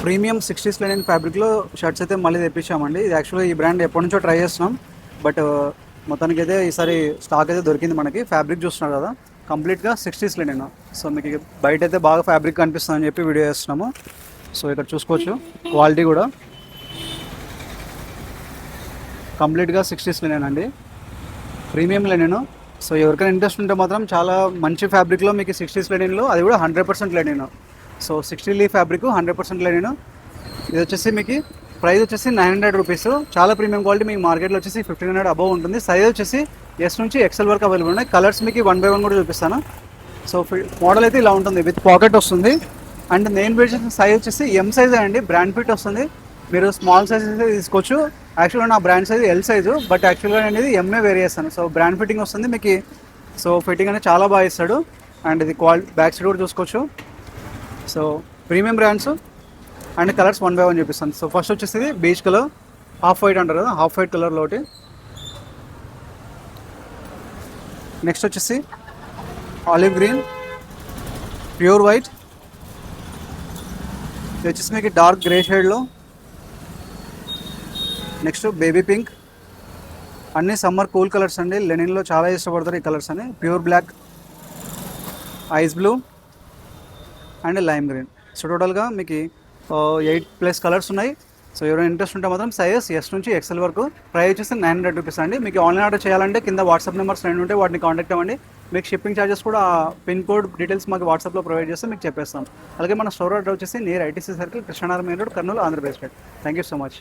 Premium 60s Lenin ఫ్యాబ్రిక్లో shirts అయితే మళ్ళీ తెప్పించామండి. ఇది యాక్చువల్గా ఈ బ్రాండ్ ఎప్పటి నుంచో ట్రై చేస్తున్నాం, బట్ మొత్తానికి అయితే ఈసారి స్టాక్ అయితే దొరికింది మనకి. ఫ్యాబ్రిక్ చూస్తున్నారు కదా, కంప్లీట్గా 60s లెనిన్. సో మీకు బయట అయితే బాగా ఫ్యాబ్రిక్ కనిపిస్తుంది అని చెప్పి వీడియో చేస్తున్నాము. సో ఇక్కడ చూసుకోవచ్చు క్వాలిటీ కూడా కంప్లీట్గా 60s లెనిన్ అండి, ప్రీమియం లెనిన్. సో ఎవరికైనా ఇంట్రెస్ట్ ఉంటే మాత్రం చాలా మంచి ఫ్యాబ్రిక్లో మీకు 60s లెనిన్లో, అది కూడా 100% linen. So 60 leaf fabric 100% linen. ఇది వచ్చేసి మీకు ప్రైస్ వచ్చేసి 900 రూపీస్. చాలా ప్రీమియం క్వాలిటీ. మీకు మార్కెట్లో వచ్చేసి 1500 అబవ్ ఉంటుంది. సైజ్ వచ్చేసి ఎస్ నుంచి ఎక్సెల్ వరకు అవైలబుల్ ఉన్నాయి. కలర్స్ మీకు 1 by 1 కూడా చూపిస్తాను. సో మోడల్ అయితే ఇలా ఉంటుంది, విత్ పాకెట్ వస్తుంది. అండ్ నేను వేర్ చేసిన సైజ్ వచ్చేసి ఎం సైజ్ అండి, బ్రాండ్ ఫిట్ వస్తుంది. మీరు స్మాల్ సైజ్ అయితే తీసుకోవచ్చు. యాక్చువల్గా నా brand size L size, but యాక్చువల్గా నేను ఇది ఎంఏ వేర్ చేస్తాను. సో బ్రాండ్ ఫిట్టింగ్ వస్తుంది మీకు. సో ఫిట్టింగ్ అనేది చాలా బాగా ఇస్తాడు. అండ్ ఇది బ్యాక్ సైడ్ కూడా చూసుకోవచ్చు. So premium brands and colours 1 by 1 చూపిస్తాను. సో ఫస్ట్ వచ్చేసి బీచ్ కలర్, హాఫ్ వైట్ అంటారు కదా, హాఫ్ వైట్ కలర్లో ఒకటి. నెక్స్ట్ వచ్చేసి ఆలివ్ గ్రీన్, ప్యూర్ వైట్. ఇది వచ్చేసి మీకు డార్క్ గ్రే షేడ్లో. Next baby pink. అన్ని సమ్మర్ కూల్ కలర్స్ అండి, లెనిన్లో చాలా ఇష్టపడతారు ఈ కలర్స్ అని. Pure black, ice blue and lime green. So టోటల్గా మీకు 8+ కలర్స్ ఉన్నాయి. సో ఎవరైనా ఇంట్రెస్ట్ ఉంటే మాత్రం సైజెస్ ఎస్ నుంచి ఎక్సెల్ వరకు. ప్రైస్ వచ్చేసి 900 రూపీస్ అండి. మీకు ఆన్లైన్ ఆర్డర్ చేయాలంటే కింద వాట్సాప్ నెంబర్స్ 2 ఉంటే వాటిని కాంటాక్ట్ అవ్వండి. మీకు షిప్పింగ్ ఛార్జెస్ కూడా పిన్ కోడ్ డీటెయిల్స్ మాకు వాట్సాప్లో ప్రొవైడ్ చేస్తే మీకు చెప్పేస్తాం. అలాగే మన స్టోర్ అడ్రస్ వచ్చేసి near ITC circle, Krishna Nagar main road, Kurnool, Andhra Pradesh. Thank you so much.